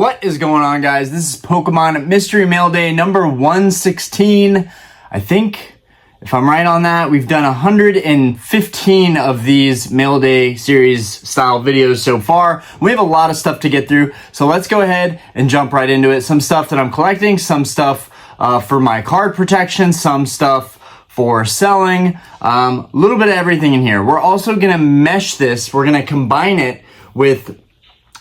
What is going on, guys? This is Pokemon Mystery Mail Day number 116. I think, if I'm right on that, we've done 115 of these Mail Day series style videos so far. We have a lot of stuff to get through, so let's go ahead and jump right into it. Some stuff that I'm collecting, some stuff for my card protection, some stuff for selling, a little bit of everything in here. We're also gonna mesh this, we're gonna combine it with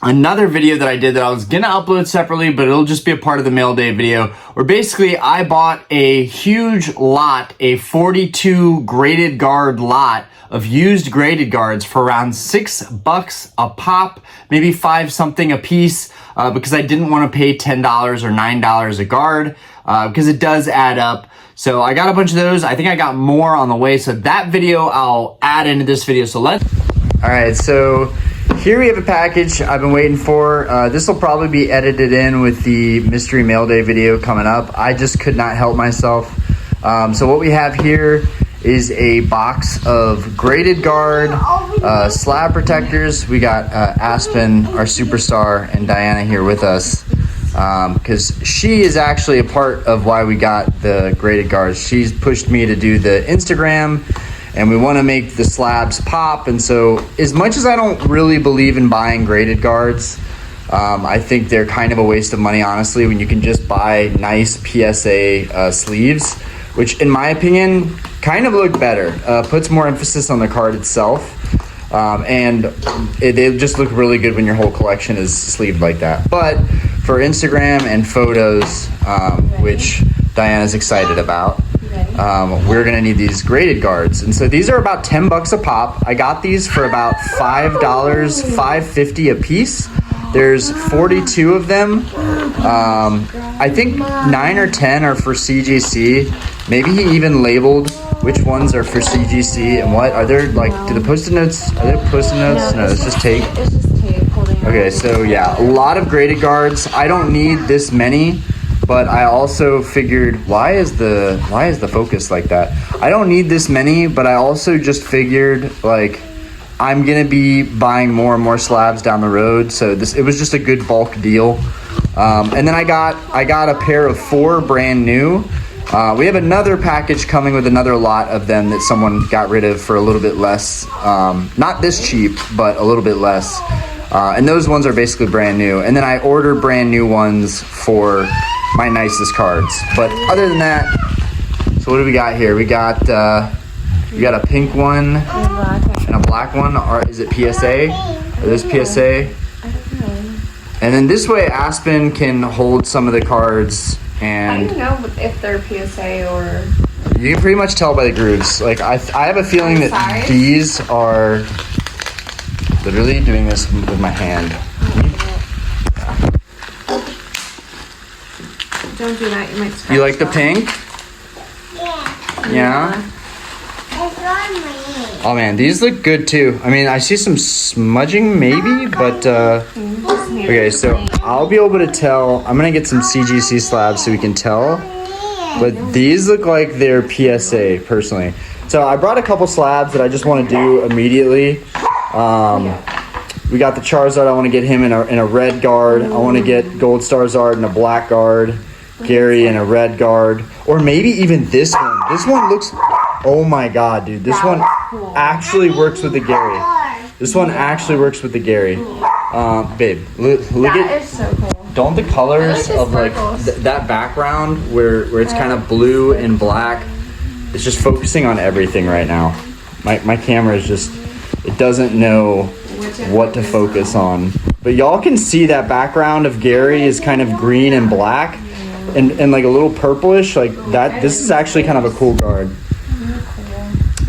another video that I did that I was gonna upload separately, but it'll just be a part of the mail day video, where basically I bought a huge lot, a 42 graded guard lot of used graded guards for around $6 a pop, maybe 5 something a piece, because I didn't want to pay $10 or $9 a guard, because it does add up. So I got a bunch of those. I think I got more on the way, so that video I'll add into this video. So all right, so here we have a package I've been waiting for. This will probably be edited in with the Mystery Mail Day video coming up. I just could not help myself. So what we have here is a box of graded guard slab protectors. We got Aspen, our superstar, and Diana here with us, because she is actually a part of why we got the graded guards. She's pushed me to do the Instagram, and we want to make the slabs pop. And so as much as I don't really believe in buying graded guards, I think they're kind of a waste of money, honestly, when you can just buy nice PSA sleeves, which in my opinion kind of look better, puts more emphasis on the card itself, and they just look really good when your whole collection is sleeved like that. But for Instagram and photos, which Diana's excited about, we're gonna need these graded guards. And so these are about 10 bucks a pop. I got these for about $5, $5.50 a piece. There's 42 of them. I think 9 or 10 are for CGC. Maybe he even labeled which ones are for CGC and what. Are there, like, do the post-it notes, are there post-it notes? No, it's just tape. It's just tape holding. Okay, so yeah, a lot of graded guards. I don't need this many, but I also figured, why is the focus like that? I don't need this many, but I also just figured, like, I'm gonna be buying more and more slabs down the road, so it was just a good bulk deal. And then I got a pair of 4 brand new. We have another package coming with another lot of them that someone got rid of for a little bit less, not this cheap, but a little bit less. And those ones are basically brand new. And then I ordered brand new ones for my nicest cards. But other than that, so what do we got here? We got a pink one and a black one. Or is it PSA? Are those PSA? I don't know. And then this way Aspen can hold some of the cards. And I don't know if they're PSA or... You can pretty much tell by the grooves. Like, I have a feeling that these are literally doing this with my hand. Don't do that, you might scratch. You like the pink? Yeah? Oh man, these look good too. I mean, I see some smudging maybe, but okay, so I'll be able to tell. I'm gonna get some CGC slabs so we can tell, but these look like they're PSA personally. So I brought a couple slabs that I just want to do immediately. We got the Charizard. I want to get him in a red guard. I want to get Gold Starzard in a black guard, Gary in a red guard, or maybe even this one. This one looks, oh my god, dude, this one actually works with the Gary. This one actually works with the Gary. Babe, look that at, is so cool. don't the colors of like that background where it's kind of blue and black, it's just focusing on everything right now. My camera is just, it doesn't know what to focus on. But y'all can see that background of Gary is kind of green and black and like a little purplish, like that. This is actually kind of a cool guard.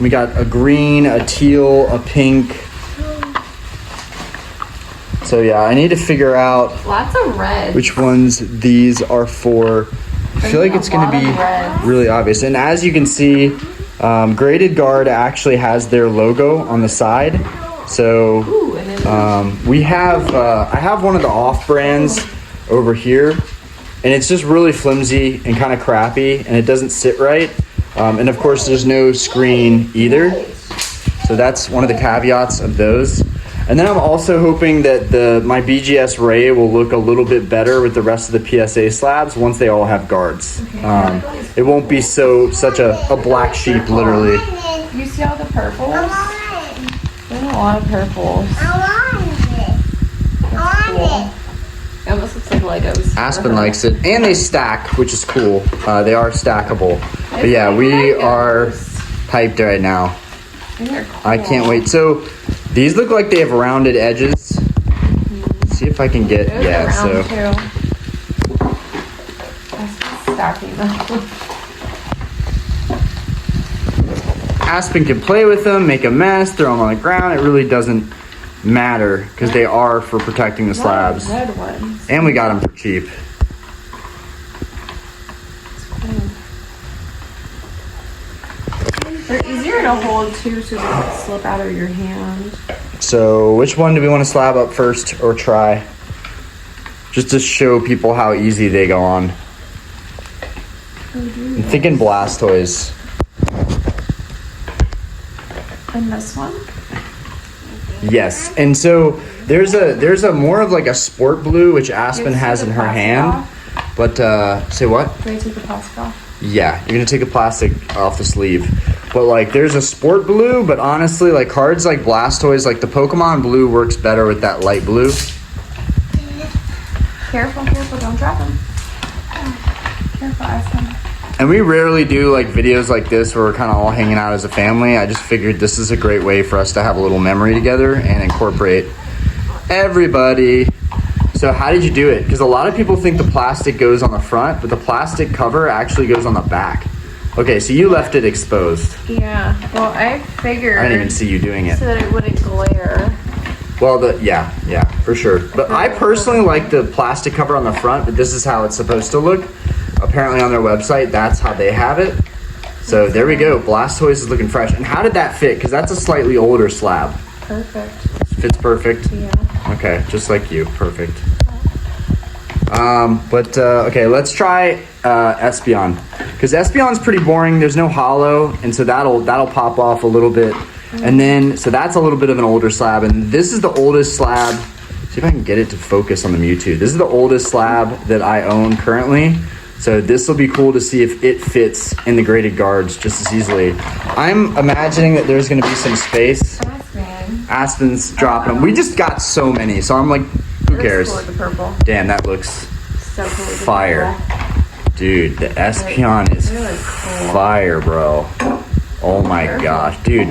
We got a green, a teal, a pink. So yeah, I need to figure out Lots of red. which ones these are for. I feel like it's going to be really obvious. And as you can see, Graded Guard actually has their logo on the side. So we have, I have one of the off brands over here, and it's just really flimsy and kind of crappy, and it doesn't sit right. And of course, there's no screen either. So that's one of the caveats of those. And then I'm also hoping that my BGS Ray will look a little bit better with the rest of the PSA slabs once they all have guards. It won't be such a black sheep, literally. You see all the purples? There's a lot of purples. That's cool. It almost looks like Legos. Aspen likes it, and they stack, which is cool. They are stackable. But yeah, we are hyped right now. Cool. I can't wait. So these look like they have rounded edges. Let's see if I can get so. Stacking them. Aspen can play with them, make a mess, throw them on the ground. It really doesn't matter because they are for protecting the slabs. Red ones. And we got them for cheap. They're easier to hold too, so they don't slip out of your hand. So which one do we want to slab up first or try? Just to show people how easy they go on. I'm thinking Blastoise. And this one? Yes, and so there's a more of like a sport blue which Aspen has in her hand. But say what? Do I take the plastic off? Yeah, you're gonna take the plastic off the sleeve. But like there's a sport blue, but honestly like cards like Blastoise, like the Pokemon blue works better with that light blue. Careful, don't drop them. Careful, Aspen. And we rarely do like videos like this where we're kind of all hanging out as a family. I just figured this is a great way for us to have a little memory together and incorporate everybody. So how did you do it? Because a lot of people think the plastic goes on the front, but the plastic cover actually goes on the back. Okay, so you left it exposed. Yeah, well I figured. I didn't even see you doing it. So that it wouldn't glare. Well, yeah, for sure. But I personally like the plastic cover on the front, but this is how it's supposed to look. Apparently on their website, that's how they have it. So there we go. Blastoise is looking fresh. And how did that fit? Because that's a slightly older slab. Perfect. Fits perfect? Yeah. Okay, just like you. Perfect. Okay, let's try Espeon. Because Espeon's pretty boring. There's no hollow, and so that'll pop off a little bit. And then, so that's a little bit of an older slab. And this is the oldest slab. See if I can get it to focus on the Mewtwo. This is the oldest slab that I own currently. So this will be cool to see if it fits in the graded guards just as easily. I'm imagining that there's gonna be some space. Aspen's dropping them. We just got so many, so I'm like, who cares? Cool with the purple. Damn, that looks So cool with the fire. purple. Dude, the Espeon is Really cool. fire, bro. Oh my gosh, dude,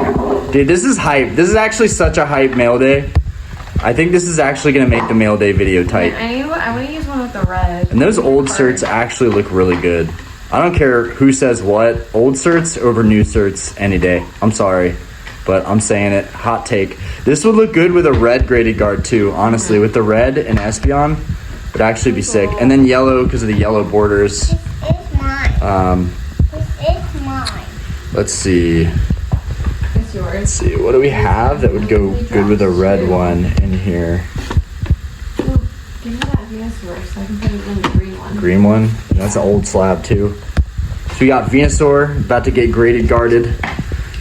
this is hype. This is actually such a hype mail day. I think this is actually gonna make the mail day video tight. I want to use one with the red. And those old certs actually look really good. I don't care who says what. Old certs over new certs any day. I'm sorry, but I'm saying it. Hot take. This would look good with a red graded guard too, honestly. With the red and Espeon, would actually be sick. And then yellow because of the yellow borders. This is mine. This is mine. Let's see. It's yours. Let's see. What do we have that would go good with a red one in here? Oh, give me that Venusaur so I can put it in the green one. Green one. That's an old slab too. So we got Venusaur about to get graded guarded.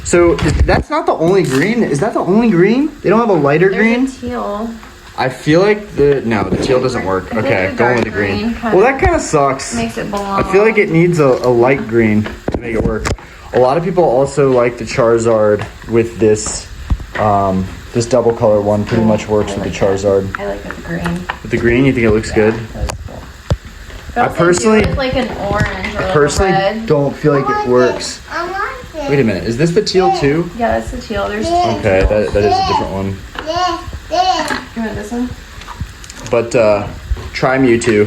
So that's not the only green. Is that the only green? They don't have a lighter green? There's a teal. I feel like the teal doesn't work. Okay, going with the green. Well, that kind of sucks. Makes it belong. I feel like it needs a light green to make it work. A lot of people also like the Charizard with this this double color one. Pretty much works with the Charizard. I like it with the green. With the green, you think it looks good? That was cool. I personally- With like an orange or like Personally, a red. don't feel like it works. I want this. Wait a minute, is this the teal too? Yeah, that's the teal. There's two. Okay, that is a different one. This. You want this one? But try Mewtwo.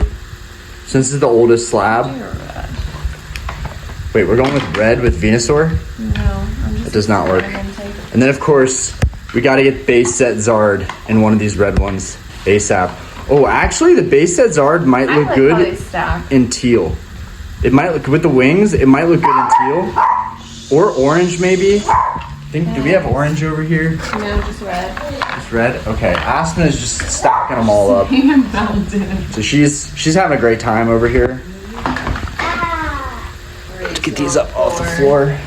Since this is the oldest slab. Or red? Wait, we're going with red with Venusaur? No, I'm just. It does not work. gonna take- And then of course, we gotta get base set Zard in one of these red ones ASAP. Oh, actually the base set Zard might I look like how they good stack. in teal. It might look, with the wings, it might look good in teal. Or orange maybe. Do we have orange over here? No, just red. It's red? Okay, Aspen is just stacking them all up. So she's having a great time over here. Let's get these up off the floor.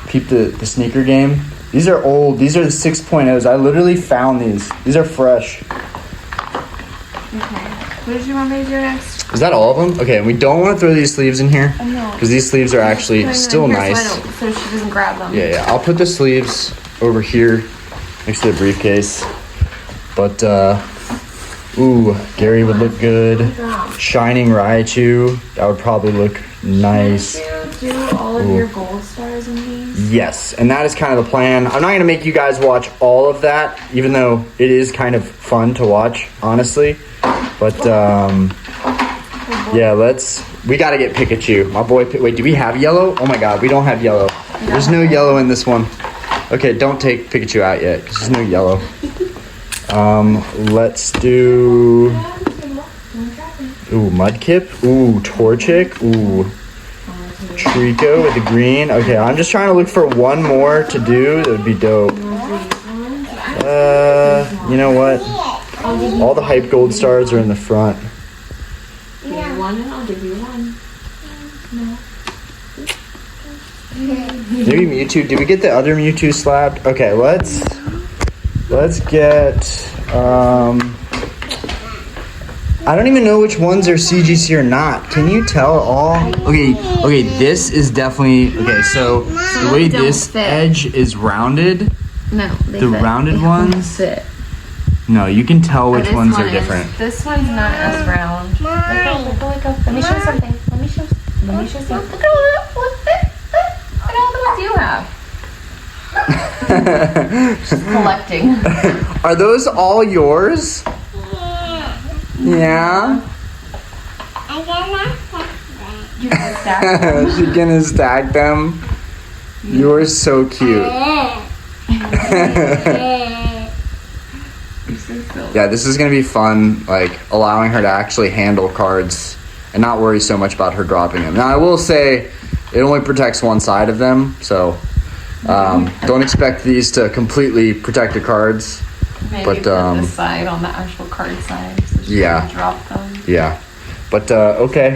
Keep the sneaker game. These are old. These are the 6.0s. I literally found these. These are fresh. Okay. What did you want me to do next? Is that all of them? Okay, and we don't want to throw these sleeves in here. No. Because these sleeves are actually still nice. So she doesn't grab them. Yeah. I'll put the sleeves over here next to the briefcase. But, ooh, Gary would look good. Shining Raichu. That would probably look nice. Did you do all of your gold stars in these? Yes, and that is kind of the plan. I'm not going to make you guys watch all of that, even though it is kind of fun to watch, honestly. But, yeah, we got to get Pikachu. My boy, wait, do we have yellow? Oh my god, we don't have yellow. There's no yellow in this one. Okay, don't take Pikachu out yet, because there's no yellow. Let's do... Ooh, Mudkip. Ooh, Torchic. Ooh, Trico with the green. Okay, I'm just trying to look for one more to do. That would be dope. You know what? All the hype gold stars are in the front. Give me one and I'll give you one. No. Maybe Mewtwo. Did we get the other Mewtwo slabbed? Okay, let's get I don't even know which ones are CGC or not. Can you tell all? Okay, this is definitely okay, so the way this edge is rounded, No, the rounded ones fit. No, you can tell which ones are different. This one's not as round. Look. Let me show something. Let me show something. Look at all the ones you have. She's collecting. Are those all yours? Yeah. You're gonna stack them. She's gonna stack them. You're so cute. Yeah, this is gonna be fun, like allowing her to actually handle cards and not worry so much about her dropping them. Now I will say it only protects one side of them, so don't expect these to completely protect the cards. Maybe but put this side on the actual card side so she can drop them. Yeah, but okay,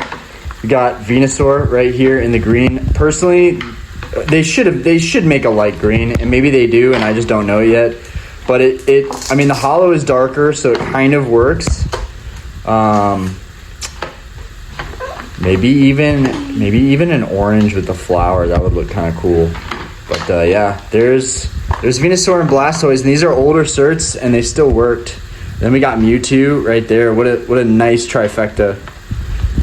we got Venusaur right here in the green. Personally, they should make a light green, and maybe they do, and I just don't know yet. But I mean, the hollow is darker, so it kind of works. Maybe even an orange with the flower, that would look kind of cool. But yeah, there's Venusaur and Blastoise, and these are older certs, and they still worked. Then we got Mewtwo right there. What a nice trifecta.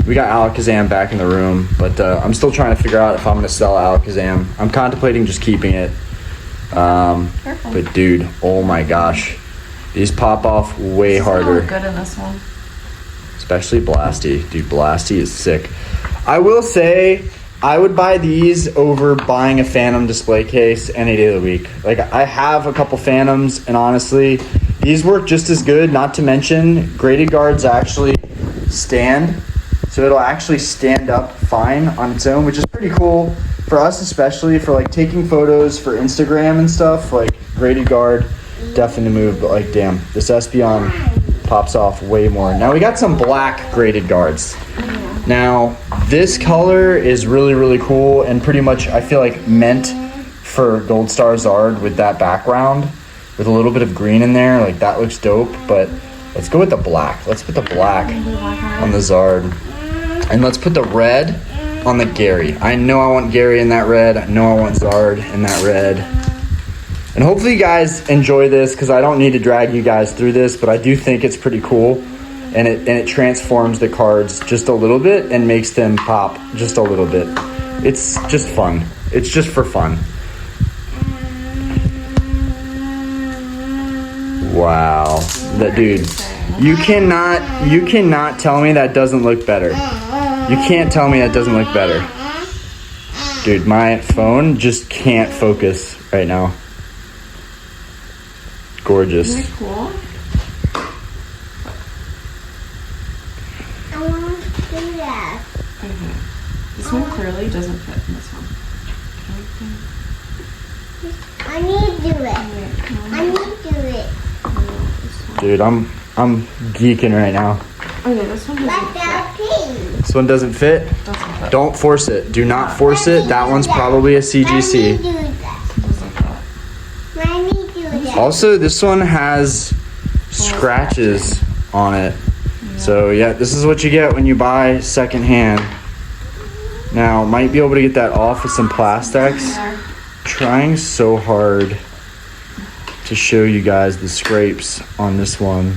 We got Alakazam back in the room, but I'm still trying to figure out if I'm gonna sell Alakazam. I'm contemplating just keeping it. But dude, oh my gosh, these pop off way harder. Good in this one. Especially Blasty. Dude, Blasty is sick. I will say, I would buy these over buying a Phantom display case any day of the week. Like, I have a couple Phantoms, and honestly, these work just as good. Not to mention, graded guards actually stand. So it'll actually stand up fine on its own, which is pretty cool for us, especially for like taking photos for Instagram and stuff. Like, graded guard, definitely move, but like, damn, this Espeon pops off way more. Now we got some black graded guards. Now this color is really, really cool and pretty much I feel like meant for Gold Star Zard with that background with a little bit of green in there. Like, that looks dope, but let's go with the black. Let's put the black on the Zard. And let's put the red on the Gary. I know I want Gary in that red. I know I want Zard in that red. And hopefully you guys enjoy this, because I don't need to drag you guys through this, but I do think it's pretty cool. And it transforms the cards just a little bit and makes them pop just a little bit. It's just fun. It's just for fun. Wow. That dude. You cannot tell me that doesn't look better. You can't tell me that doesn't look better. Dude, my phone just can't focus right now. Gorgeous. Isn't it cool? I want to do that. Okay. This one clearly doesn't fit in this one. I need to do it. I need to do it. Dude, I'm geeking right now. Okay, this one But doesn't fit. that pink. This one doesn't fit? Doesn't fit. Don't force it. Do not force it. That one's probably a I need to CGC. do that. Doesn't fit. Also, this one has scratches on it. So yeah, this is what you get when you buy secondhand. Now, might be able to get that off with some plastics. Trying so hard to show you guys the scrapes on this one.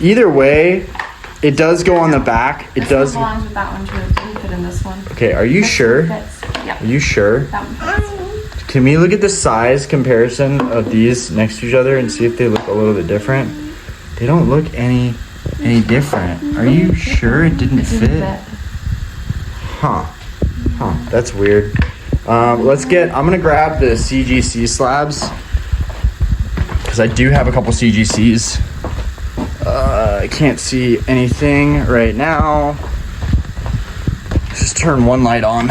Either way, it does go on the back. It does. belongs with that one too. It can fit in this one. Okay, are you sure? Yeah. Are you sure? That one fits. Can we look at the size comparison of these next to each other and see if they look a little bit different? They don't look any different. Are you sure it didn't fit? Huh. That's weird. I'm gonna grab the CGC slabs because I do have a couple CGCs. I can't see anything right now. Let's just turn one light on.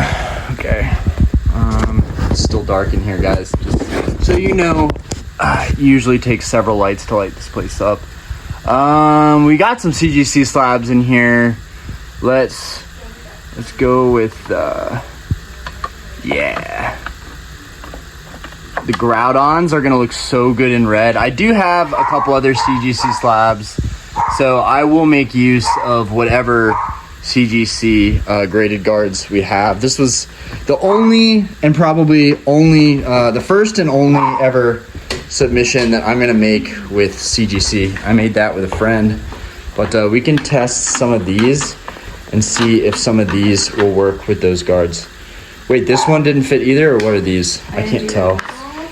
Okay. It's still dark in here, guys. Just so you know, it usually takes several lights to light this place up. We got some CGC slabs in here. Let's go with yeah. The Groudons are gonna look so good in red. I do have a couple other CGC slabs, so I will make use of whatever CGC graded guards we have. This was the only and probably only the first and only ever submission that I'm gonna make with CGC. I made that with a friend, but we can test some of these and see if some of these will work with those guards. Wait, this one didn't fit either, or what are these? I can't tell.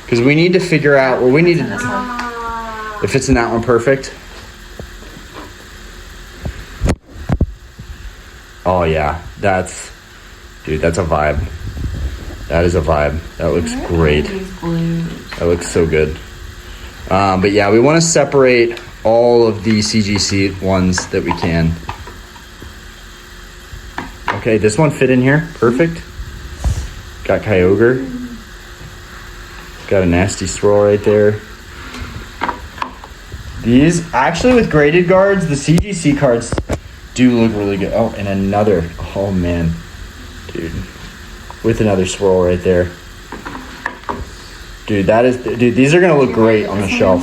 Because we need to figure out, well, we need to, if it's in that one, perfect. Oh yeah, that's a vibe. That is a vibe. That looks great. That looks so good. But yeah, we want to separate all of the CGC ones that we can. Okay, this one fit in here. Perfect. Got Kyogre. Got a nasty swirl right there. These, actually with graded guards, the CGC cards do look really good. Oh, and another, oh man. Dude. With another swirl right there. Dude, these are gonna look great on the shelf.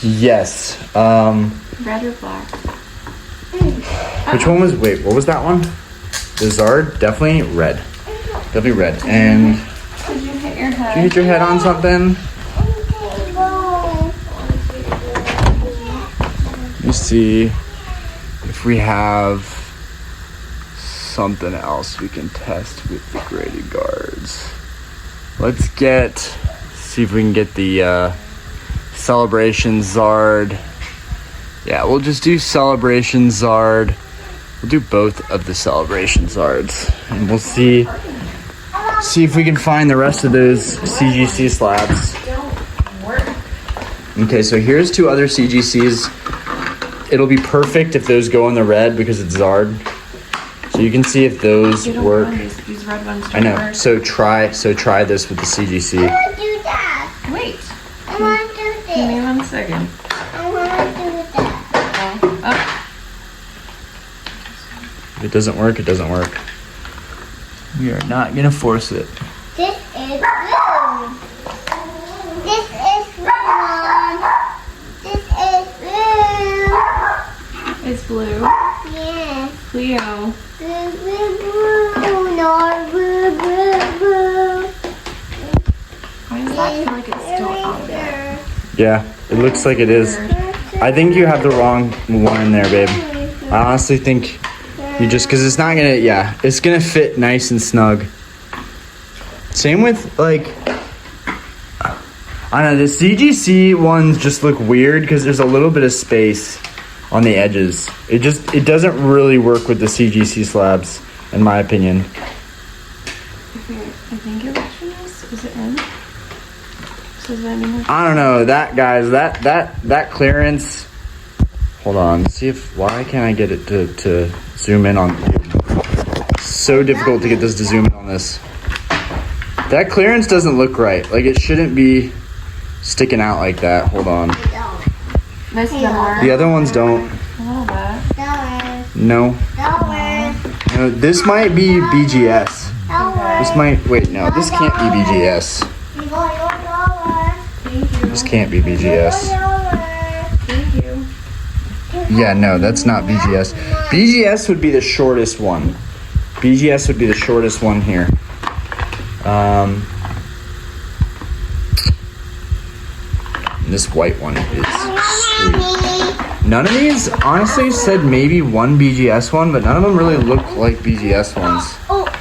Yes. Red or black? Which one was, wait, what was that one? The Zard? Definitely red. Definitely red. And Did you hit your head? did you hit your head on something? Let me see if we have something else we can test with the graded guards. Let's see if we can get the Celebration Zard. Yeah, we'll just do Celebration Zard. We'll do both of the Celebration Zards. And we'll see if we can find the rest of those CGC slabs. Okay, so here's two other CGCs. It'll be perfect if those go in the red because it's Zard. So you can see if those work. These red ones don't I know. work. So try this with the CGC. I want to do that. Wait. I want to do Give me this. 1 second. I want to do that. Oh. If it doesn't work, it doesn't work. We are not gonna force it. This is blue. This is blue. This is blue. It's blue. Yes. Cleo. Blue, blue, blue. No, blue, blue, blue. Why does that feel like it's still out there? Yeah, it looks like it is. I think you have the wrong one in there, babe. I honestly think you just, because it's not gonna, yeah, it's gonna fit nice and snug. Same with, like, I don't know, the CGC ones just look weird because there's a little bit of space on the edges. It doesn't really work with the CGC slabs, in my opinion. Okay, I think it actually is it in? Does that mean I don't know, that, guys, that clearance, hold on, see if, why can't I get it to zoom in on, so difficult to get this to zoom in on this. That clearance doesn't look right, like it shouldn't be sticking out like that, hold on. This is more. The other ones don't. A little bit. Dollars. No. Dollars. No, this might be BGS. Dollars. This might, wait, no, this can't be BGS. You got your dollar. This can't be BGS. Thank you. Yeah, no, that's not BGS. BGS would be the shortest one. BGS would be the shortest one here. This white one is sweet. None of these, honestly, said maybe one BGS one, but none of them really look like BGS ones.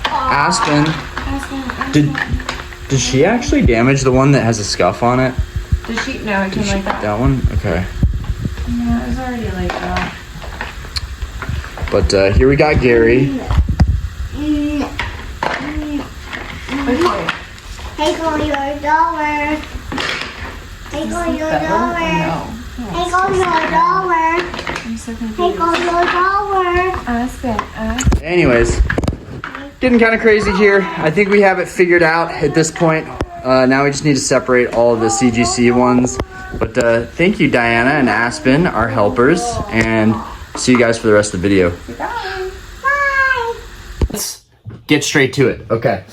Aspen, did she actually damage the one that has a scuff on it? Did she? No, it came like that. That one? Okay. Yeah, it was already like that. But here we got Gary. Okay. Take all your dollars. Take all your dollars. Take all your dollars. I'm so confused. Take all your dollars. Aspen. Anyways, getting kind of crazy here. I think we have it figured out at this point. Now we just need to separate all of the CGC ones. But thank you, Diana and Aspen, our helpers, and see you guys for the rest of the video. Bye. Bye. Let's get straight to it. Okay.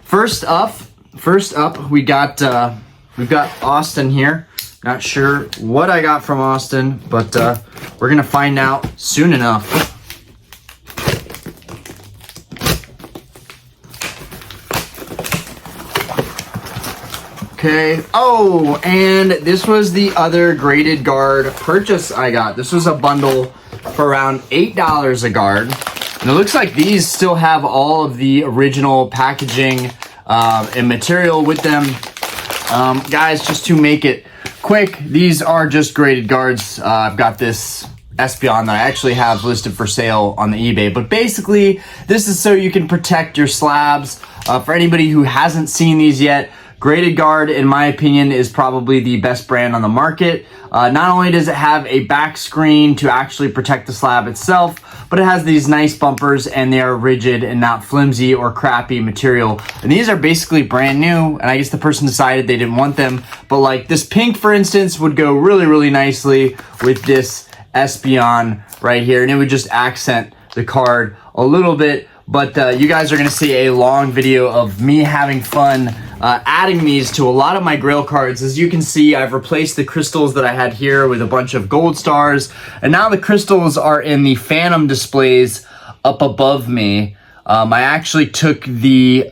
First up, we've got Austin here. Not sure what I got from Austin, but we're gonna find out soon enough. Okay. Oh, and this was the other graded guard purchase I got. This was a bundle for around $8 a guard. And it looks like these still have all of the original packaging and material with them. Guys, just to make it quick, these are just graded guards. I've got this Espeon that I actually have listed for sale on the eBay. But basically, this is so you can protect your slabs. For anybody who hasn't seen these yet, Graded Guard, in my opinion, is probably the best brand on the market. Not only does it have a back screen to actually protect the slab itself, but it has these nice bumpers and they are rigid and not flimsy or crappy material. And these are basically brand new, and I guess the person decided they didn't want them. But like this pink, for instance, would go really, really nicely with this Espeon right here, and it would just accent the card a little bit. But you guys are going to see a long video of me having fun adding these to a lot of my Grail cards. As you can see, I've replaced the crystals that I had here with a bunch of gold stars. And now the crystals are in the Phantom displays up above me. I actually took the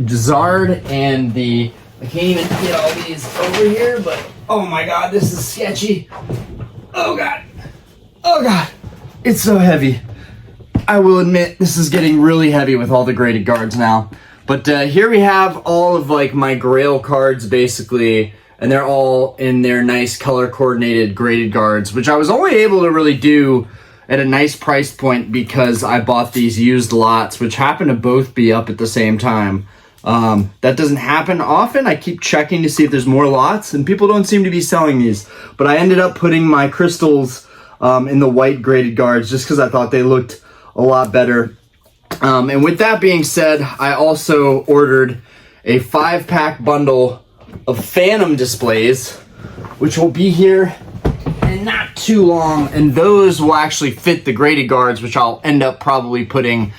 Zard and the... I can't even get all these over here, but oh my god, this is sketchy. Oh god. Oh god. It's so heavy. I will admit, this is getting really heavy with all the graded guards now. But here we have all of like my Grail cards basically, and they're all in their nice color coordinated graded guards, which I was only able to really do at a nice price point because I bought these used lots, which happen to both be up at the same time. That doesn't happen often. I keep checking to see if there's more lots, and people don't seem to be selling these. But I ended up putting my crystals in the white graded guards just because I thought they looked a lot better. And with that being said, I also ordered a 5-pack bundle of Phantom displays, which will be here in not too long, and those will actually fit the graded guards, which I'll end up probably putting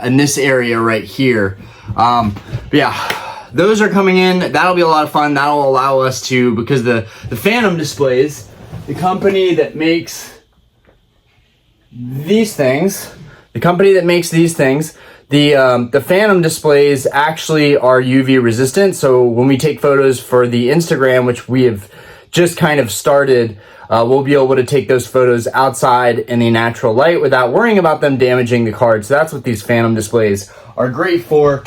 in this area right here. But yeah, those are coming in. That'll be a lot of fun. That'll allow us to, because the Phantom displays, the company that makes these things, the Phantom displays actually are UV resistant. So when we take photos for the Instagram, which we have just kind of started, we'll be able to take those photos outside in the natural light without worrying about them damaging the card. So that's what these Phantom displays are great for.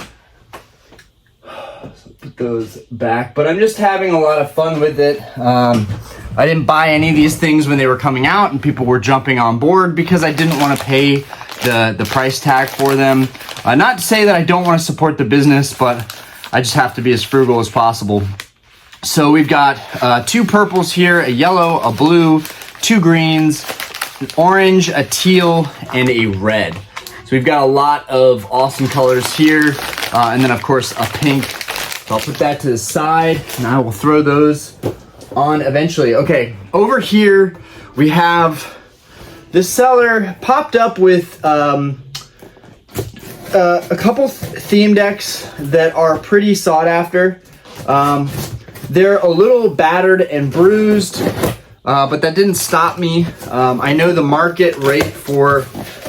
So put those back, but I'm just having a lot of fun with it. I didn't buy any of these things when they were coming out and people were jumping on board because I didn't want to pay the price tag for them. Not to say that I don't want to support the business, but I just have to be as frugal as possible. So we've got 2 purples here, a yellow, a blue, 2 greens, an orange, a teal, and a red. So we've got a lot of awesome colors here. And then of course a pink. So I'll put that to the side and I will throw those on eventually. Okay, over here we have this seller popped up with a couple theme decks that are pretty sought after. they're a little battered and bruised, but that didn't stop me. I know the market rate for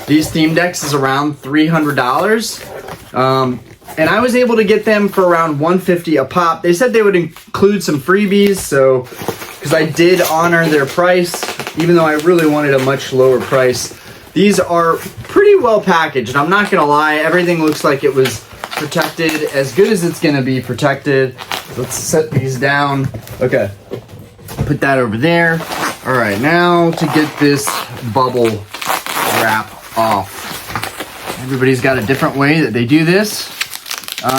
these theme decks is around $300. And I was able to get them for around $150 a pop. They said they would include some freebies, so because I did honor their price, even though I really wanted a much lower price. These are pretty well packaged, and I'm not gonna lie, everything looks like it was protected as good as it's gonna be protected. Let's set these down. Okay, put that over there. All right, now to get this bubble wrap off. Everybody's got a different way that they do this.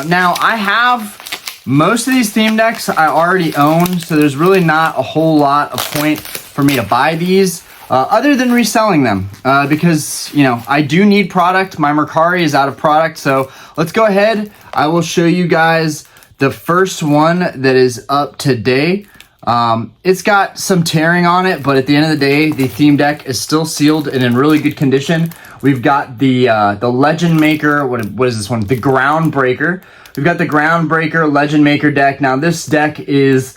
Now I have most of these theme decks I already own, so there's really not a whole lot of point for me to buy these other than reselling them because, you know, I do need product. My Mercari is out of product, so let's go ahead. I will show you guys the first one that is up today. It's got some tearing on it, but at the end of the day, the theme deck is still sealed and in really good condition. We've got the Legend Maker, what is this one? The Groundbreaker. We've got the Groundbreaker Legend Maker deck. Now this deck is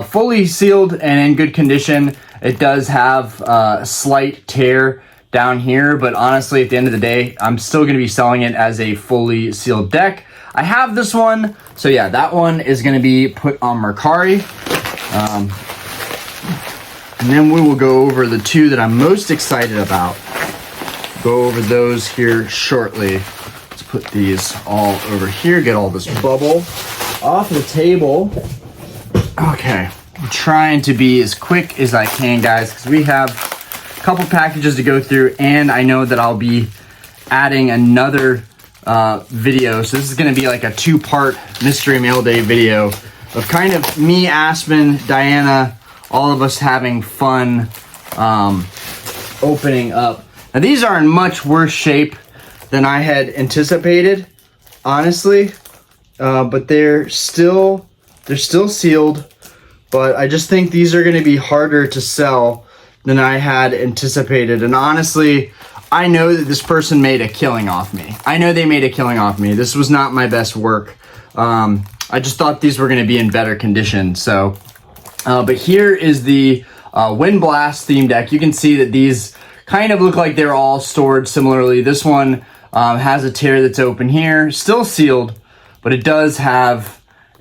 fully sealed and in good condition. It does have a slight tear down here, but honestly, at the end of the day, I'm still going to be selling it as a fully sealed deck. I have this one, so yeah, that one is going to be put on Mercari. And then we will go over the two that I'm most excited about. Go over those here shortly. Let's put these all over here, get all this bubble off the table. Okay, I'm trying to be as quick as I can, guys, because we have a couple packages to go through, and I know that I'll be adding another video. So this is going to be like a two-part Mystery Mail Day video of kind of me, Aspen, Diana, all of us having fun opening up. Now these are in much worse shape than I had anticipated, honestly, but they're still sealed. But I just think these are going to be harder to sell than I had anticipated. And honestly, I know that this person made a killing off me. I know they made a killing off me. This was not my best work. I just thought these were going to be in better condition. So, but here is the Wind Blast theme deck. You can see that these kind of look like they're all stored similarly. This one has a tear that's open here, still sealed, but it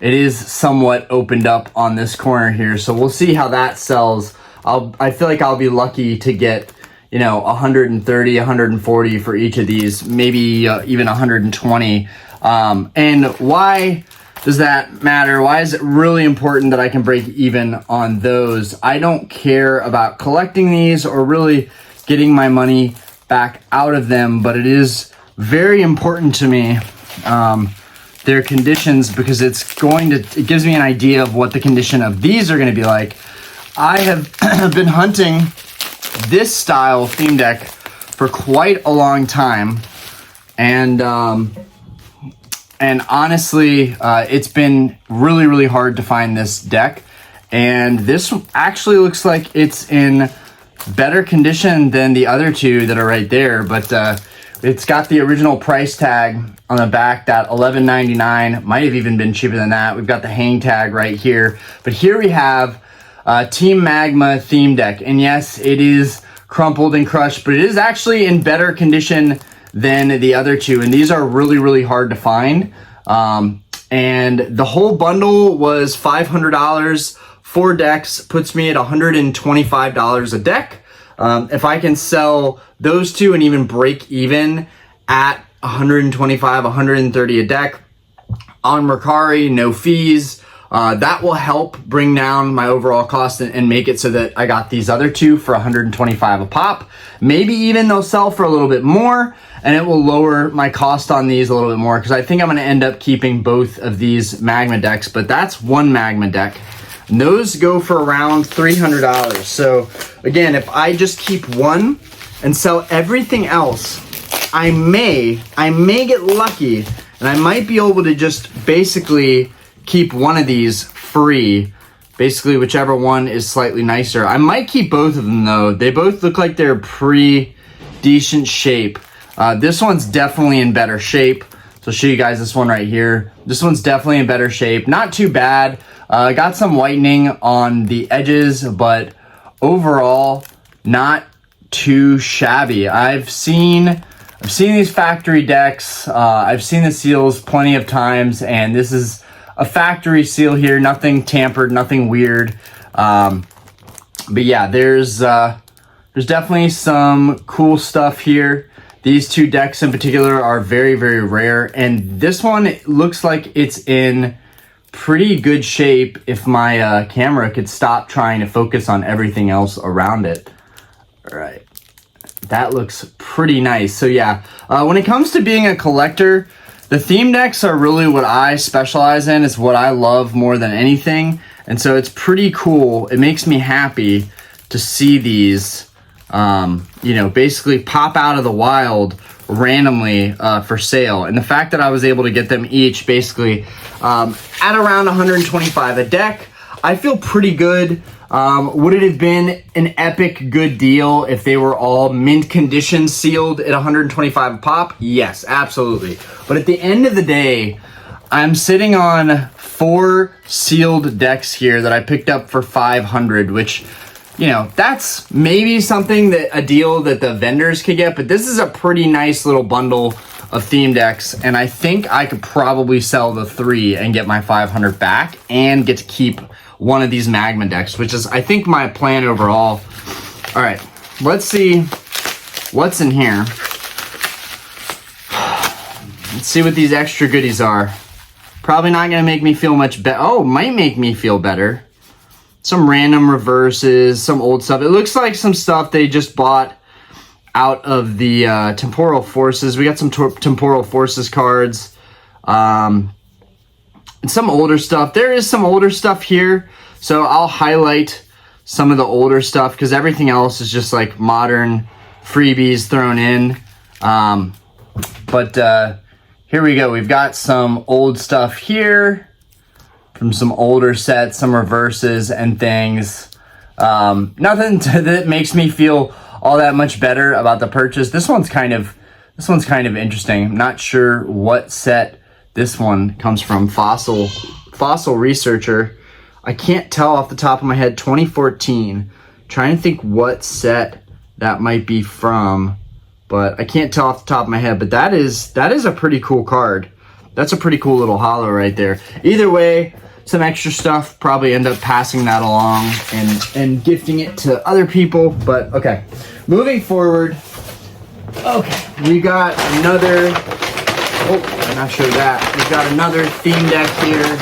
is somewhat opened up on this corner here. So we'll see how that sells. I feel like I'll be lucky to get, you know, 130, 140 for each of these, maybe even 120. And why does that matter? Why is it really important that I can break even on those? I don't care about collecting these or really getting my money back out of them, but it is very important to me, their conditions, because it gives me an idea of what the condition of these are going to be like. I have been hunting this style theme deck for quite a long time, and honestly, it's been really, really hard to find this deck. And this actually looks like it's in better condition than the other two that are right there. But it's got the original price tag on the back, that $11.99. Might have even been cheaper than that. We've got the hang tag right here. But here we have Team Magma theme deck. And yes, it is crumpled and crushed, but it is actually in better condition than the other two, and these are really, really hard to find. And the whole bundle was $500. 4 decks puts me at $125 a deck. If I can sell those two and even break even at $125, $130 a deck on Mercari, no fees, that will help bring down my overall cost and make it so that I got these other two for $125 a pop. Maybe even they'll sell for a little bit more, and it will lower my cost on these a little bit more, because I think I'm going to end up keeping both of these Magma decks, but that's one Magma deck. And those go for around $300. So again, if I just keep one and sell everything else, I may get lucky, and I might be able to just basically keep one of these free, basically whichever one is slightly nicer. I might keep both of them though. They both look like they're pretty decent shape. This one's definitely in better shape. So I'll show you guys this one right here. This one's definitely in better shape. Not too bad. Got some whitening on the edges, but overall, not too shabby. I've seen these factory decks. I've seen the seals plenty of times, and this is a factory seal here. Nothing tampered, nothing weird. But yeah, there's definitely some cool stuff here. These two decks in particular are very, very rare, and this one looks like it's in pretty good shape if my camera could stop trying to focus on everything else around it. All right, that looks pretty nice. So yeah, when it comes to being a collector, the theme decks are really what I specialize in. It's what I love more than anything, and so it's pretty cool. It makes me happy to see these basically pop out of the wild randomly for sale. And the fact that I was able to get them each basically at around 125 a deck, I feel pretty good. Would it have been an epic good deal if they were all mint condition sealed at 125 a pop? Yes, absolutely. But at the end of the day, I'm sitting on 4 sealed decks here that I picked up for 500, which, that's maybe a deal that the vendors could get, but this is a pretty nice little bundle of theme decks, and I think I could probably sell the 3 and get my 500 back and get to keep one of these magma decks, which is, I think, my plan overall. All right, let's see what's in here. Let's see what these extra goodies are. Probably not gonna make me feel much better. Oh, might make me feel better. Some random reverses, some old stuff. It looks like some stuff they just bought out of the Temporal Forces. We got some Temporal Forces cards. And some older stuff. There is some older stuff here. So I'll highlight some of the older stuff because everything else is just like modern freebies thrown in. But here we go. We've got some old stuff here from some older sets, some reverses and things. Nothing that makes me feel all that much better about the purchase. This one's kind of interesting. I'm not sure what set this one comes from. Fossil Researcher. I can't tell off the top of my head. 2014. Trying to think what set that might be from, but I can't tell off the top of my head. But that is a pretty cool card. That's a pretty cool little holo right there. Either way, some extra stuff, probably end up passing that along and gifting it to other people. But okay, moving forward. Okay, we got another, I'm not sure that. We've got another theme deck here.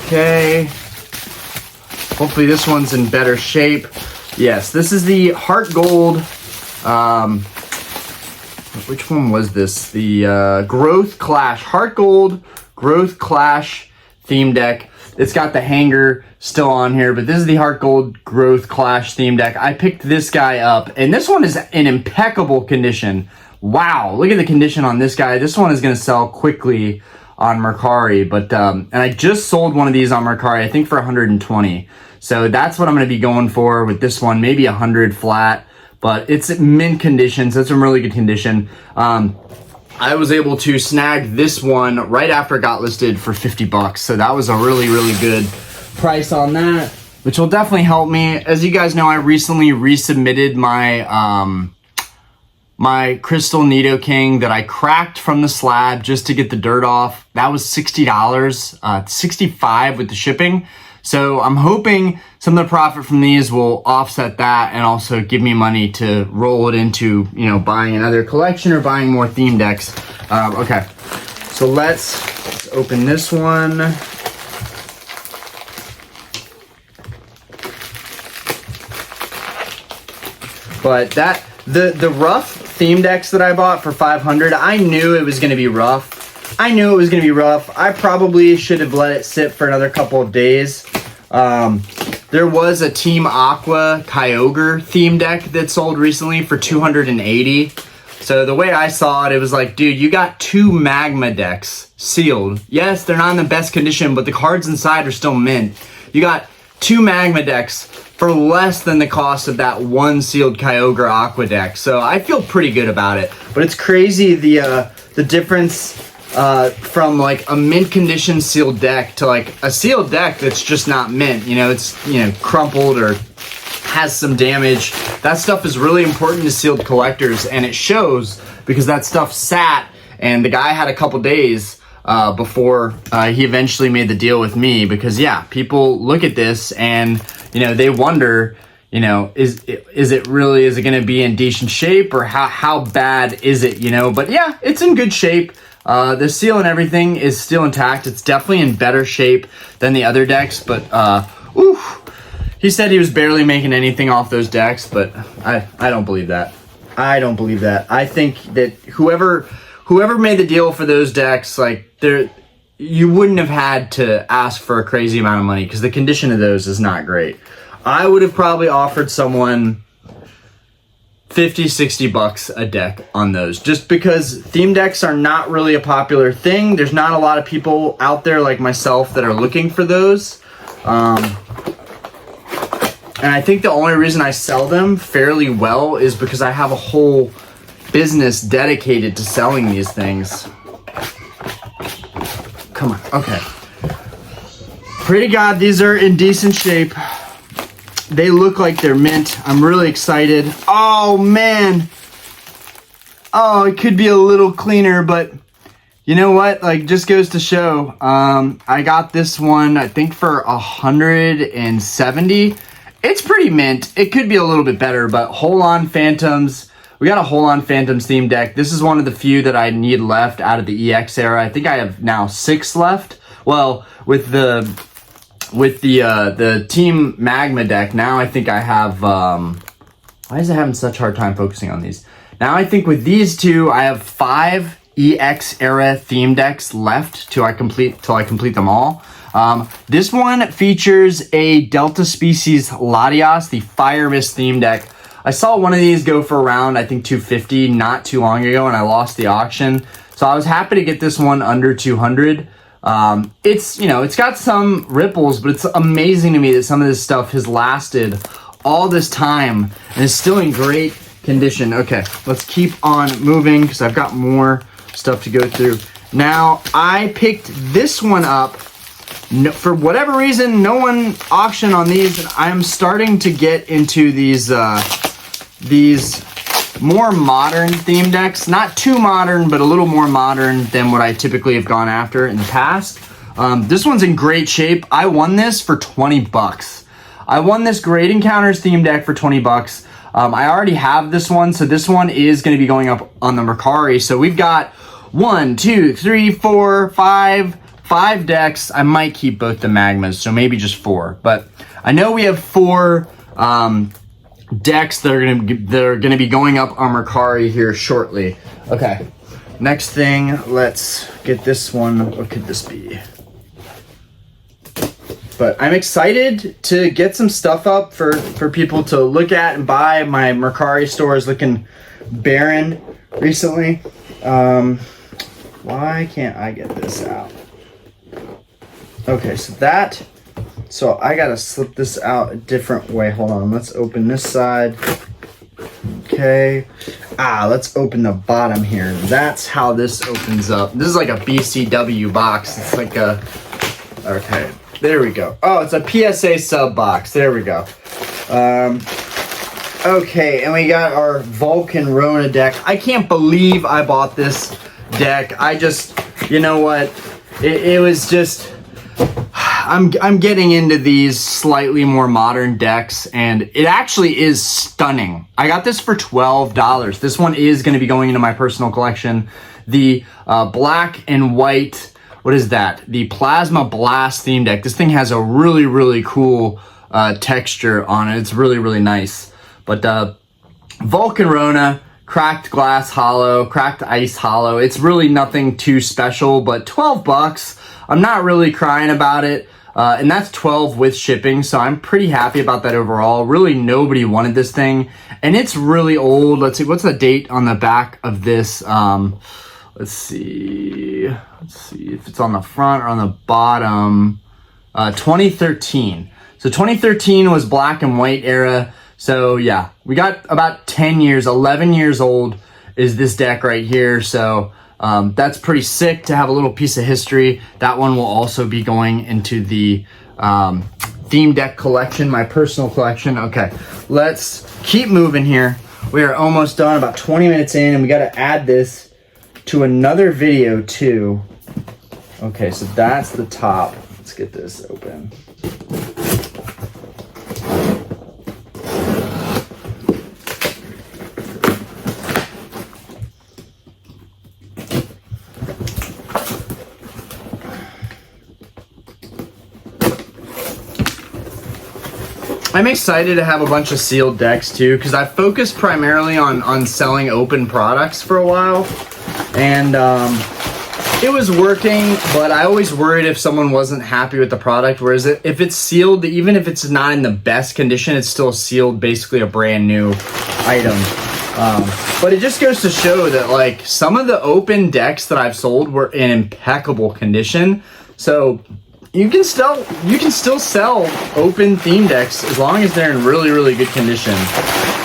Okay, hopefully this one's in better shape. Yes, this is the Heart Gold, which one was this? The Growth Clash, Heart Gold Growth Clash theme deck. It's got the hanger still on here, but this is the Heart Gold Growth Clash theme deck. I picked this guy up, and this one is in impeccable condition. Wow, look at the condition on this guy. This one is going to sell quickly on Mercari, but and I just sold one of these on Mercari, I think for 120. So that's what I'm going to be going for with this one, maybe 100 flat, but it's mint condition, so it's in really good condition. I was able to snag this one right after it got listed for 50 bucks. So that was a really, really good price on that, which will definitely help me. As you guys know, I recently resubmitted my my Crystal Nidoking that I cracked from the slab just to get the dirt off. That was $60, $65 with the shipping. So I'm hoping some of the profit from these will offset that and also give me money to roll it into, buying another collection or buying more theme decks. Okay, so let's open this one. But the rough theme decks that I bought for 500, I knew it was going to be rough. I probably should have let it sit for another couple of days. There was a Team Aqua Kyogre theme deck that sold recently for 280. So the way I saw it, it was like, dude, you got 2 magma decks sealed. Yes, they're not in the best condition, but the cards inside are still mint. You got 2 magma decks for less than the cost of that 1 sealed Kyogre Aqua deck. So I feel pretty good about it. But it's crazy the difference from like a mint condition sealed deck to like a sealed deck that's just not mint. You know, it's, you know, crumpled or has some damage. That stuff is really important to sealed collectors, and it shows because that stuff sat, and the guy had a couple days before he eventually made the deal with me, because yeah, people look at this and, you know, they wonder, you know, is it going to be in decent shape, or how bad is it, you know? But yeah, it's in good shape. The seal and everything is still intact. It's definitely in better shape than the other decks, but he said he was barely making anything off those decks, but I don't believe that. I don't believe that. I think that whoever made the deal for those decks, like, you wouldn't have had to ask for a crazy amount of money, because the condition of those is not great. I would have probably offered someone $50-$60 a deck on those, just because theme decks are not really a popular thing. There's not a lot of people out there like myself that are looking for those. And I think the only reason I sell them fairly well is because I have a whole business dedicated to selling these things. Come on, okay. Pray to God these are in decent shape. They look like they're mint. I'm really excited. Oh man. Oh, it could be a little cleaner, but you know what? Like, just goes to show. I got this one, I think, for 170. It's pretty mint. It could be a little bit better, but Hold On Phantoms. We got a Hold On Phantoms theme deck. This is one of the few that I need left out of the EX era. I think I have now 6 left. Well, with the Team Magma deck, now I think I have, why is it having such a hard time focusing on these? Now I think with these two, I have 5 EX era theme decks left till I complete them all. This one features a Delta Species Latias, the Fire Mist theme deck. I saw one of these go for around, I think, $250 not too long ago, and I lost the auction. So I was happy to get this one under $200. It's, you know, it's got some ripples, but it's amazing to me that some of this stuff has lasted all this time and is still in great condition. Okay, let's keep on moving because I've got more stuff to go through. Now, I picked this one up. No, for whatever reason, no one auctioned on these, and I'm starting to get into these more modern theme decks. Not too modern, but a little more modern than what I typically have gone after in the past. This one's in great shape. I won this for 20 bucks. I won this Great Encounters theme deck for 20 bucks. I already have this one, so this one is going to be going up on the Mercari. So we've got 1, 2, 3, 4, 5 decks. I might keep both the Magmas, so maybe just 4. But I know we have 4 decks that are gonna be going up on Mercari here shortly. Okay, next thing, let's get this one. What could this be? But I'm excited to get some stuff up for people to look at and buy. My Mercari store is looking barren recently. Why can't I get this out? Okay, so I gotta slip this out a different way. Hold on, let's open this side. Okay. Let's open the bottom here. That's how this opens up. This is like a BCW box. It's like a, okay, there we go. Oh, it's a PSA sub box. There we go. Okay, and we got our Vulcan Rona deck. I can't believe I bought this deck. I just, you know what? It was just, I'm getting into these slightly more modern decks, and it actually is stunning. I got this for $12. This one is going to be going into my personal collection. The black and white, what is that? The Plasma Blast theme deck. This thing has a really, really cool texture on it. It's really, really nice. But Vulcan Rona, Cracked Glass Hollow, Cracked Ice Hollow. It's really nothing too special, but 12 bucks. I'm not really crying about it. And that's 12 with shipping, so I'm pretty happy about that overall. Really, nobody wanted this thing, and it's really old. Let's see, what's the date on the back of this? Let's see if it's on the front or on the bottom. 2013. So 2013 was black and white era. So yeah, we got about 10 years, 11 years old is this deck right here. So That's pretty sick to have a little piece of history. That one will also be going into the theme deck collection, my personal collection. Okay, let's keep moving here. We are almost done, about 20 minutes in, and we got to add this to another video too. Okay, so that's the top. Let's get this open. I'm excited to have a bunch of sealed decks too, because I focused primarily on selling open products for a while, and it was working, but I always worried if someone wasn't happy with the product. Whereas if it's sealed, even if it's not in the best condition, it's still sealed, basically a brand new item. But it just goes to show that like some of the open decks that I've sold were in impeccable condition. So you can still sell open theme decks as long as they're in really, really good condition.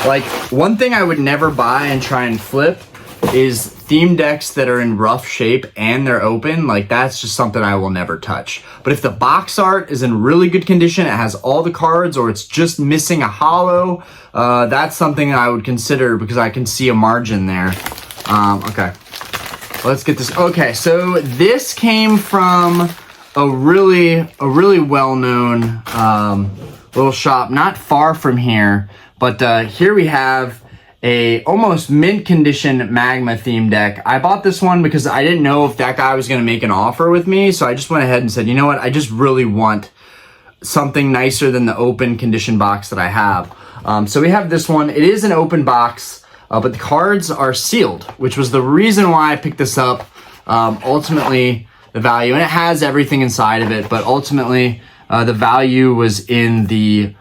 Like, one thing I would never buy and try and flip is theme decks that are in rough shape and they're open. Like, that's just something I will never touch. But if the box art is in really good condition, it has all the cards, or it's just missing a hollow, that's something I would consider, because I can see a margin there. Okay, let's get this. Okay, so this came from a really well-known little shop not far from here, but here we have a almost mint condition magma theme deck. I bought this one because I didn't know if that guy was going to make an offer with me, so I just went ahead and said, you know what, I just really want something nicer than the open condition box that I have. So we have this one. It is an open box, but the cards are sealed, which was the reason why I picked this up. Ultimately, the value, and it has everything inside of it, but ultimately the value was in the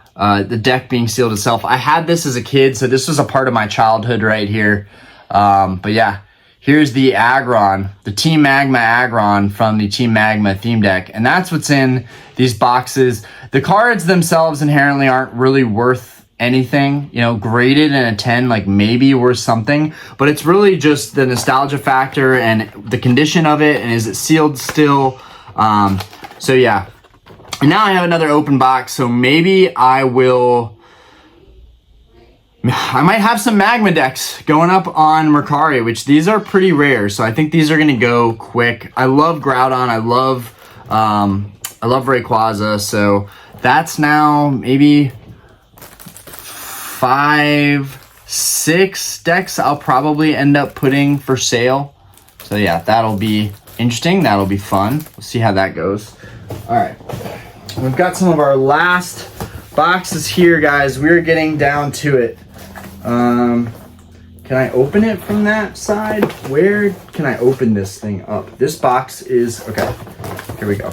deck being sealed itself. I had this as a kid, so this was a part of my childhood right here. But yeah, here's the Aggron, the Team Magma Aggron from the Team Magma theme deck, and that's what's in these boxes. The cards themselves inherently aren't really worth anything, you know, graded in a 10, like maybe worth something, but it's really just the nostalgia factor and the condition of it, and is it sealed still. So yeah, and now I have another open box, so maybe I might have some magma decks going up on Mercari, which these are pretty rare, so I think these are gonna go quick. I love Groudon, I love Rayquaza, so that's now maybe 5-6 decks I'll probably end up putting for sale. So yeah, that'll be interesting. That'll be fun. We'll see how that goes. All right, we've got some of our last boxes here, guys. We're getting down to it. Can I open it from that side? Where can I open this thing up? This box is, okay, here we go.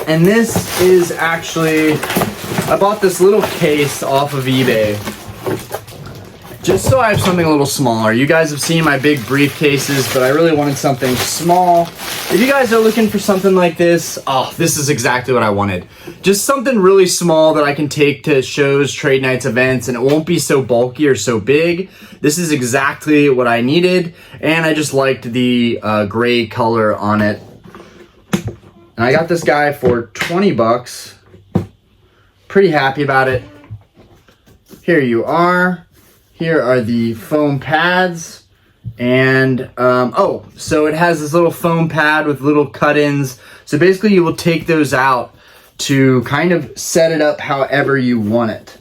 And this is actually, I bought this little case off of eBay just so I have something a little smaller. You guys have seen my big briefcases, but I really wanted something small. If you guys are looking for something like this, oh, this is exactly what I wanted. Just something really small that I can take to shows, trade nights, events, and it won't be so bulky or so big. This is exactly what I needed, and I just liked the gray color on it. And I got this guy for 20 bucks. Pretty happy about it. Here you are. Here are the foam pads. And, oh, so it has this little foam pad with little cut-ins. So basically you will take those out to kind of set it up however you want it.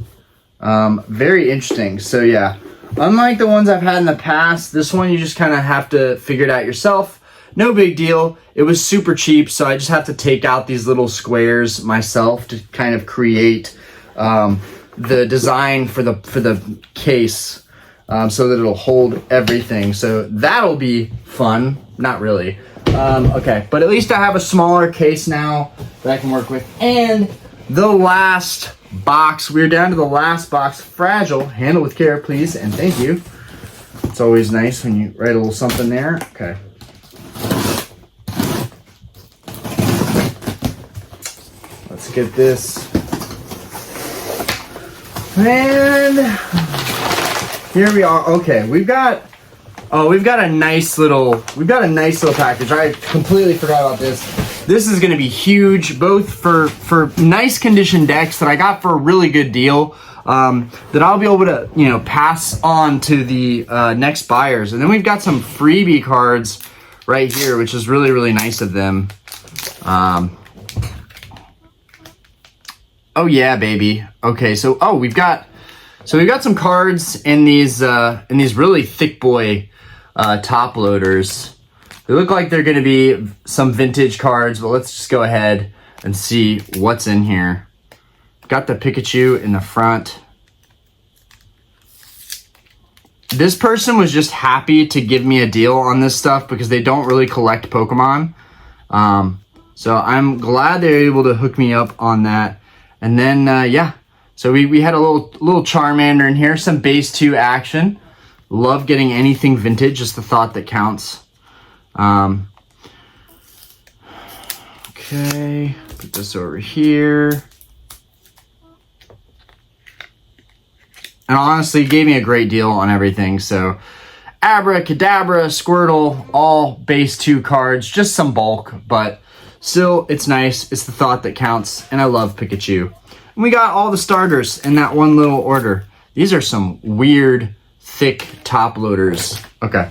Very interesting. So yeah, unlike the ones I've had in the past, this one you just kind of have to figure it out yourself. No big deal. It was super cheap, so I just have to take out these little squares myself to kind of create the design for the case, so that it'll hold everything. So that'll be fun. Not really. Okay, but at least I have a smaller case now that I can work with. And the last box. We're down to the last box. Fragile. Handle with care, please, and thank you. It's always nice when you write a little something there. Okay. get this. And here we are. Okay, we've got a nice little package. I completely forgot about this. This is going to be huge, both for nice condition decks that I got for a really good deal, that I'll be able to, you know, pass on to the next buyers. And then we've got some freebie cards right here, which is really, really nice of them. Oh yeah, baby. Okay, so we've got some cards in these really thick boy top loaders. They look like they're going to be some vintage cards, but let's just go ahead and see what's in here. Got the Pikachu in the front. This person was just happy to give me a deal on this stuff because they don't really collect Pokemon. So I'm glad they were able to hook me up on that. And then, yeah, so we had a little Charmander in here, some base 2 action. Love getting anything vintage, just the thought that counts. Okay, put this over here. And honestly, gave me a great deal on everything. So, Abracadabra, Squirtle, all base 2 cards, just some bulk, but still, it's nice. It's the thought that counts, and I love Pikachu. And we got all the starters in that one little order. These are some weird, thick top loaders. Okay.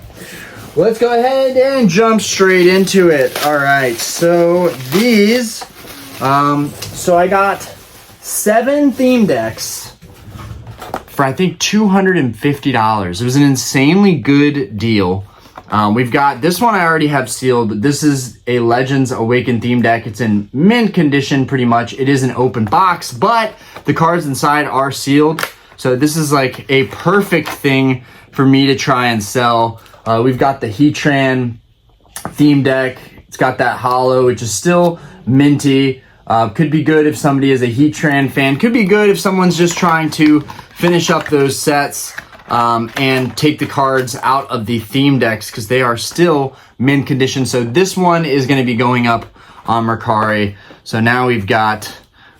Let's go ahead and jump straight into it. All right, so these, so I got 7 theme decks for I think $250. It was an insanely good deal. We've got this one I already have sealed. This is a Legends Awakened theme deck. It's in mint condition pretty much. It is an open box, but the cards inside are sealed. So this is like a perfect thing for me to try and sell. We've got the Heatran theme deck. It's got that holo, which is still minty. Could be good if somebody is a Heatran fan. Could be good if someone's just trying to finish up those sets and take the cards out of the theme decks because they are still mint condition. So this one is going to be going up on Mercari. So now we've got,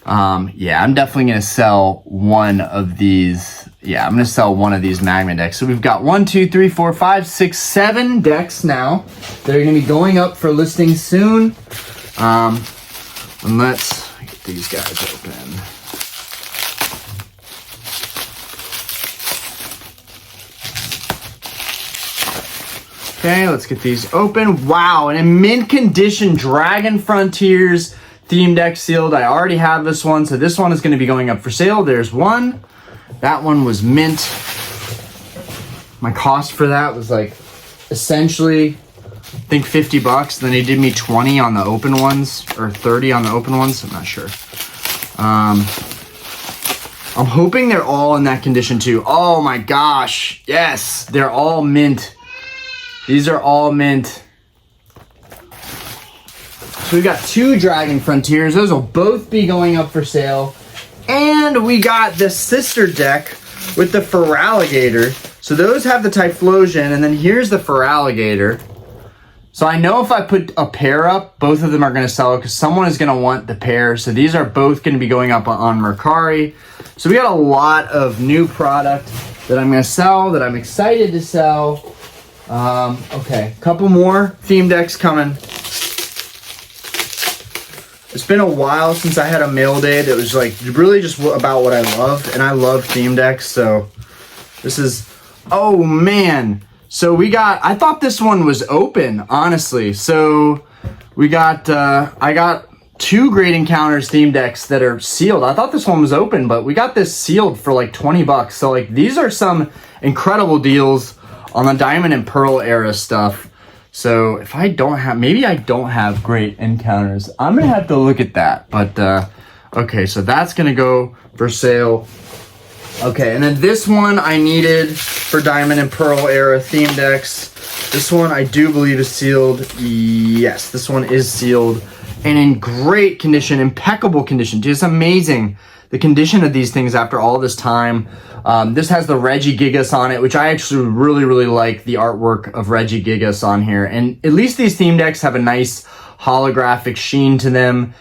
yeah, I'm definitely going to sell one of these. Yeah, I'm going to sell one of these Magma decks. So we've got 1, 2, 3, 4, 5, 6, 7 decks now that are going to be going up for listing soon. And let's get these guys open. Okay, let's get these open. Wow, and in mint condition Dragon Frontiers theme deck sealed. I already have this one, so this one is going to be going up for sale. There's one. That one was mint. My cost for that was like essentially, I think $50. Then they did me 20 on the open ones, or 30 on the open ones. I'm not sure. I'm hoping they're all in that condition too. Oh my gosh. Yes, they're all mint. These are all mint. So we've got 2 Dragon Frontiers. Those will both be going up for sale. And we got the sister deck with the Feraligatr. So those have the Typhlosion, and then here's the Feraligatr. So I know if I put a pair up, both of them are going to sell because someone is going to want the pair. So these are both going to be going up on Mercari. So we got a lot of new product that I'm going to sell, that I'm excited to sell. Okay, couple more theme decks coming. It's been a while since I had a mail day that was like really just about what I love, and I love theme decks. So this is, oh man. So we got, I thought this one was open, honestly. So we got, I got 2 Great Encounters theme decks that are sealed. I thought this one was open, but we got this sealed for like $20. So like these are some incredible deals on the Diamond and Pearl era stuff. So if I don't have, maybe I don't have Great Encounters. I'm going to have to look at that. But, okay, so that's going to go for sale. Okay, and then this one I needed for Diamond and Pearl era theme decks. This one I do believe is sealed. Yes, this one is sealed. And in great condition, impeccable condition. Just amazing. The condition of these things after all this time. This has the Regigigas on it, which I actually really, really like the artwork of Regigigas on here. And at least these theme decks have a nice holographic sheen to them.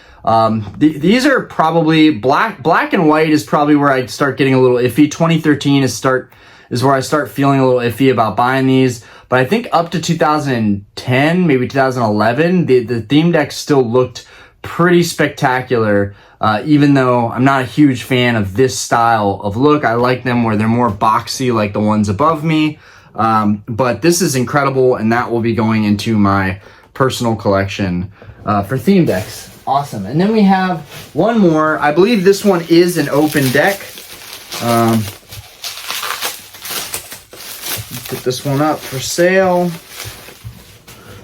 These are probably black and white is probably where I start getting a little iffy. 2013 is where I start feeling a little iffy about buying these. But I think up to 2010, maybe 2011, the theme deck still looked pretty spectacular. Even though I'm not a huge fan of this style of look, I like them where they're more boxy like the ones above me. But this is incredible, and that will be going into my personal collection for theme decks. Awesome. And then we have one more. I believe this one is an open deck. Put this one up for sale.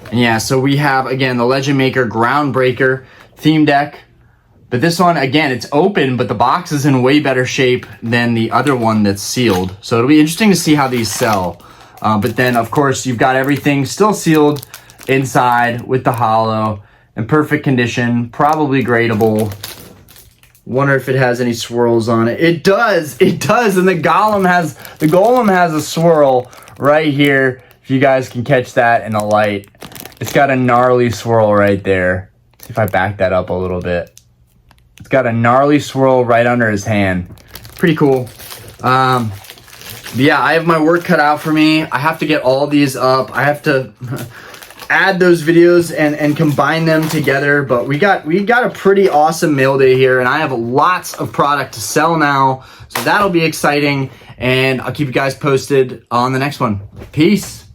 And yeah, so we have, again, the Legend Maker Groundbreaker theme deck. But this one, again, it's open, but the box is in way better shape than the other one that's sealed. So it'll be interesting to see how these sell. But then, of course, you've got everything still sealed inside with the holo in perfect condition, probably gradable. Wonder if it has any swirls on it. It does, and the golem has a swirl right here. If you guys can catch that in the light, it's got a gnarly swirl right there. See if I back that up a little bit. It's got a gnarly swirl right under his hand. Pretty cool. But yeah, I have my work cut out for me. I have to get all these up. I have to add those videos and combine them together. But we got a pretty awesome mail day here, and I have lots of product to sell now. So that'll be exciting, and I'll keep you guys posted on the next one. Peace.